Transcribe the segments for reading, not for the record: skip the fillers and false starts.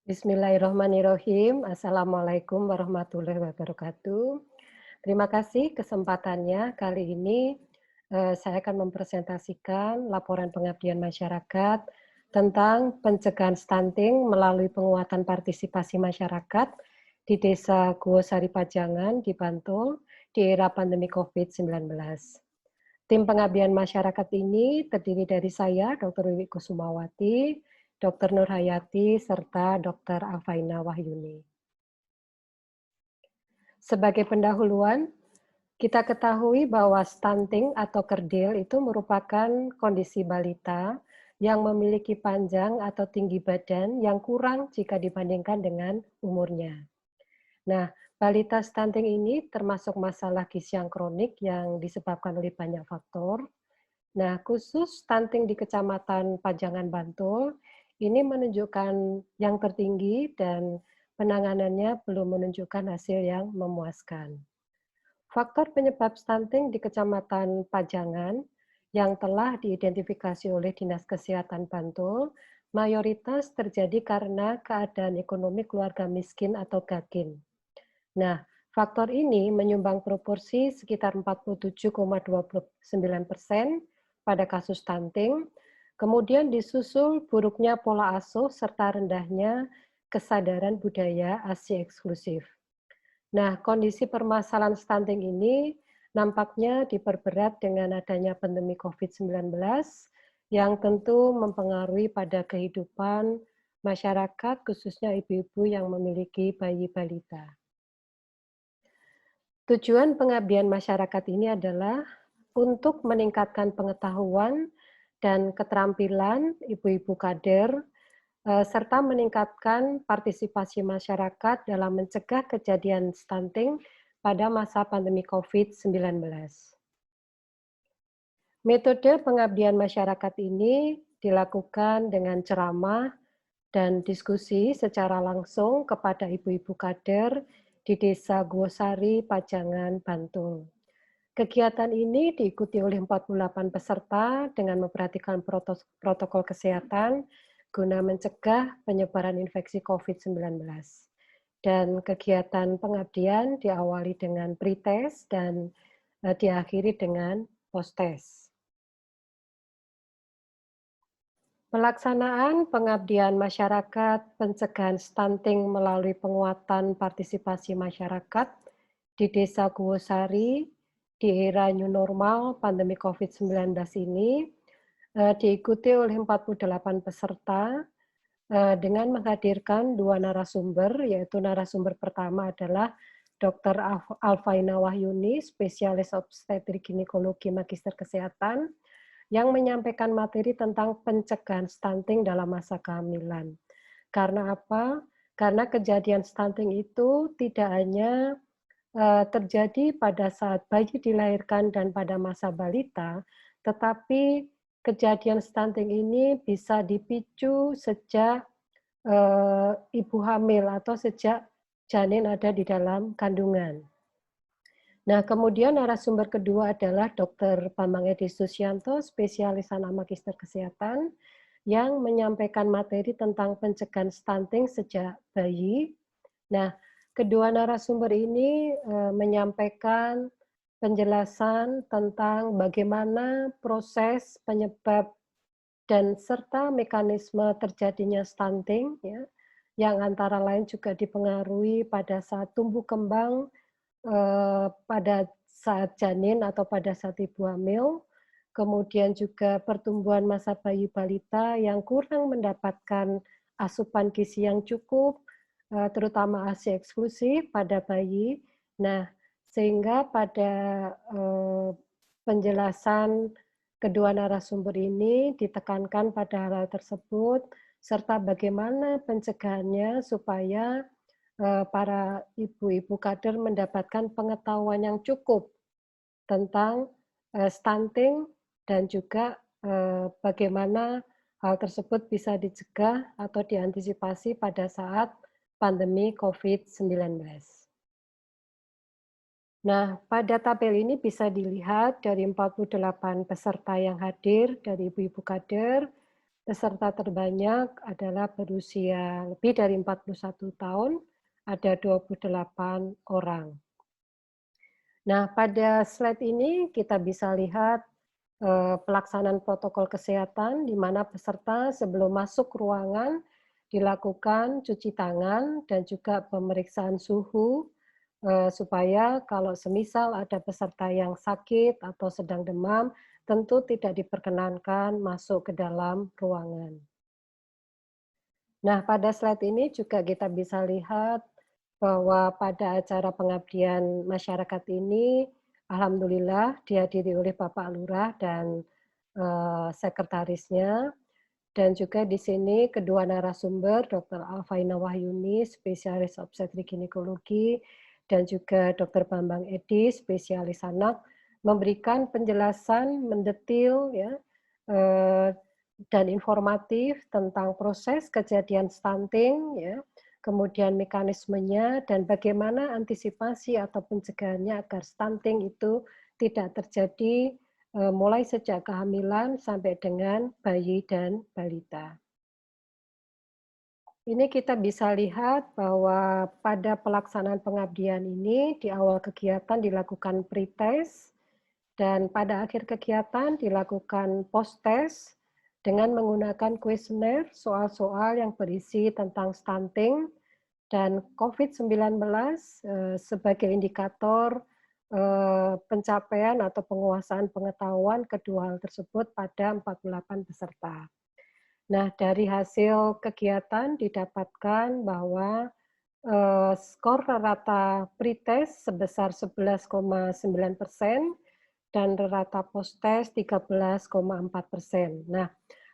Bismillahirrahmanirrahim. Assalamualaikum warahmatullahi wabarakatuh. Terima kasih kesempatannya. Kali ini saya akan mempresentasikan laporan pengabdian masyarakat tentang pencegahan stunting melalui penguatan partisipasi masyarakat di Desa Guosari Pajangan di Bantul di era pandemi COVID-19. Tim pengabdian masyarakat ini terdiri dari saya, Dr. Wiwi Kusumawati, Dr. Nurhayati, serta Dr. Alfaina Wahyuni. Sebagai pendahuluan, kita ketahui bahwa stunting atau kerdil itu merupakan kondisi balita yang memiliki panjang atau tinggi badan yang kurang jika dibandingkan dengan umurnya. Nah, balita stunting ini termasuk masalah gizi yang kronik yang disebabkan oleh banyak faktor. Nah, khusus stunting di Kecamatan Pajangan, Bantul, ini menunjukkan yang tertinggi dan penanganannya belum menunjukkan hasil yang memuaskan. Faktor penyebab stunting di Kecamatan Pajangan yang telah diidentifikasi oleh Dinas Kesehatan Bantul, mayoritas terjadi karena keadaan ekonomi keluarga miskin atau gakin. Nah, faktor ini menyumbang proporsi sekitar 47,29% pada kasus stunting, kemudian disusul buruknya pola asuh serta rendahnya kesadaran budaya ASI eksklusif. Nah, kondisi permasalahan stunting ini nampaknya diperberat dengan adanya pandemi COVID-19 yang tentu mempengaruhi pada kehidupan masyarakat, khususnya ibu-ibu yang memiliki bayi balita. Tujuan pengabdian masyarakat ini adalah untuk meningkatkan pengetahuan dan keterampilan ibu-ibu kader, serta meningkatkan partisipasi masyarakat dalam mencegah kejadian stunting pada masa pandemi COVID-19. Metode pengabdian masyarakat ini dilakukan dengan ceramah dan diskusi secara langsung kepada ibu-ibu kader di Desa Guosari, Pajangan, Bantul. Kegiatan ini diikuti oleh 48 peserta dengan memperhatikan protokol kesehatan guna mencegah penyebaran infeksi COVID-19. Dan kegiatan pengabdian diawali dengan pretest dan diakhiri dengan posttest. Pelaksanaan pengabdian masyarakat pencegahan stunting melalui penguatan partisipasi masyarakat di Desa Guosari di era new normal pandemi COVID-19 ini diikuti oleh 48 peserta dengan menghadirkan dua narasumber, yaitu narasumber pertama adalah Dr. Alfaina Wahyuni, spesialis obstetrik ginekologi magister kesehatan, yang menyampaikan materi tentang pencegahan stunting dalam masa kehamilan. Karena apa? Karena kejadian stunting itu tidak hanya terjadi pada saat bayi dilahirkan dan pada masa balita, tetapi kejadian stunting ini bisa dipicu sejak ibu hamil atau sejak janin ada di dalam kandungan. Nah, kemudian narasumber kedua adalah Dr. Bambang Edi Susianto, spesialis anak magister kesehatan, yang menyampaikan materi tentang pencegahan stunting sejak bayi. Nah, kedua narasumber ini menyampaikan penjelasan tentang bagaimana proses penyebab dan serta mekanisme terjadinya stunting, ya, yang antara lain juga dipengaruhi pada saat tumbuh kembang pada saat janin atau pada saat ibu hamil, kemudian juga pertumbuhan masa bayi balita yang kurang mendapatkan asupan gizi yang cukup, terutama ASI eksklusif pada bayi. Nah, sehingga pada penjelasan kedua narasumber ini ditekankan pada hal tersebut, serta bagaimana pencegahannya supaya para ibu-ibu kader mendapatkan pengetahuan yang cukup tentang stunting dan juga bagaimana hal tersebut bisa dicegah atau diantisipasi pada saat pandemi COVID-19. Nah, pada tabel ini bisa dilihat dari 48 peserta yang hadir dari ibu-ibu kader, Peserta terbanyak adalah berusia lebih dari 41 tahun, ada 28 orang. Nah, pada slide ini kita bisa lihat pelaksanaan protokol kesehatan di mana peserta sebelum masuk ruangan dilakukan cuci tangan dan juga pemeriksaan suhu supaya kalau semisal ada peserta yang sakit atau sedang demam, tentu tidak diperkenankan masuk ke dalam ruangan. Nah, pada slide ini juga kita bisa lihat bahwa pada acara pengabdian masyarakat ini, alhamdulillah dihadiri oleh Bapak Lurah dan sekretarisnya, dan juga di sini kedua narasumber, Dr. Alfaina Wahyuni, spesialis obstetrik ginekologi, dan juga Dr. Bambang Edi, spesialis anak, memberikan penjelasan mendetil ya, eh, dan informatif tentang proses kejadian stunting, ya, kemudian mekanismenya, dan bagaimana antisipasi atau pencegahannya agar stunting itu tidak terjadi mulai sejak kehamilan sampai dengan bayi dan balita. Ini kita bisa lihat bahwa pada pelaksanaan pengabdian ini di awal kegiatan dilakukan pretest dan pada akhir kegiatan dilakukan post-test dengan menggunakan kuesioner, soal-soal yang berisi tentang stunting dan COVID-19 sebagai indikator pencapaian atau penguasaan pengetahuan kedua hal tersebut pada 48 peserta. Nah, dari hasil kegiatan didapatkan bahwa skor rata pretest sebesar 11,9% dan rata post-test 13,4%. Nah,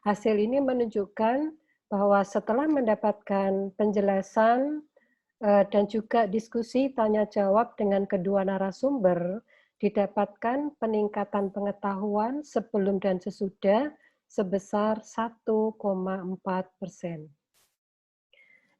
hasil ini menunjukkan bahwa setelah mendapatkan penjelasan dan juga diskusi tanya jawab dengan kedua narasumber, didapatkan peningkatan pengetahuan sebelum dan sesudah sebesar 1,4%.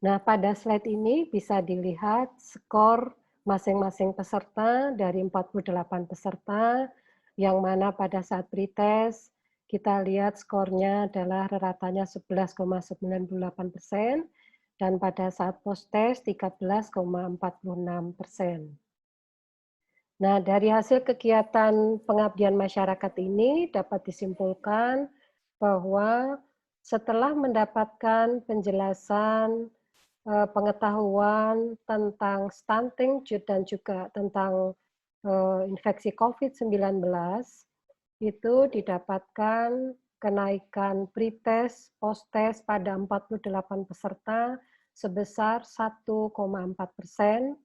Nah, pada slide ini bisa dilihat skor masing-masing peserta dari 48 peserta, yang mana pada saat pretest kita lihat skornya adalah ratanya 11,98% dan pada saat post-test 13,46%. Nah, dari hasil kegiatan pengabdian masyarakat ini dapat disimpulkan bahwa setelah mendapatkan penjelasan pengetahuan tentang stunting dan juga tentang infeksi COVID-19, itu didapatkan kenaikan pretest, post-test pada 48 peserta sebesar 1,4%,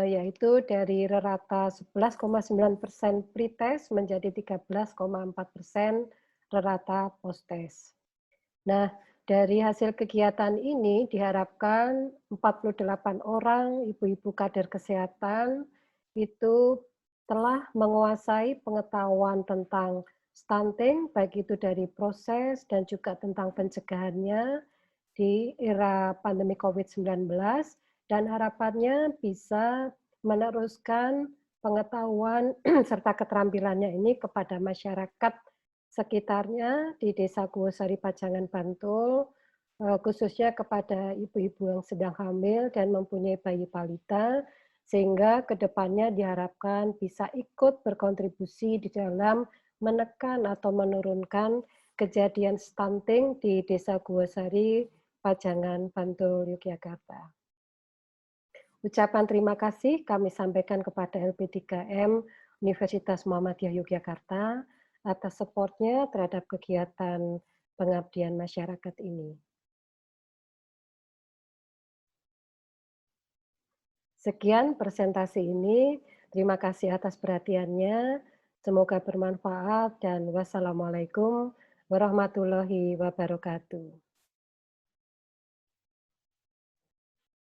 yaitu dari rata 11,9% pretest menjadi 13,4% rata post-test. Nah, dari hasil kegiatan ini diharapkan 48 orang ibu-ibu kader kesehatan itu telah menguasai pengetahuan tentang stunting, baik itu dari proses dan juga tentang pencegahannya di era pandemi COVID-19, dan harapannya bisa meneruskan pengetahuan serta keterampilannya ini kepada masyarakat sekitarnya di Desa Guosari Pajangan Bantul, khususnya kepada ibu-ibu yang sedang hamil dan mempunyai bayi balita, sehingga kedepannya diharapkan bisa ikut berkontribusi di dalam menekan atau menurunkan kejadian stunting di Desa Guosari Pajangan Bantul, Yogyakarta. Ucapan terima kasih kami sampaikan kepada LP3M Universitas Muhammadiyah Yogyakarta atas support-nya terhadap kegiatan pengabdian masyarakat ini. Sekian presentasi ini, terima kasih atas perhatiannya, semoga bermanfaat dan wassalamualaikum warahmatullahi wabarakatuh.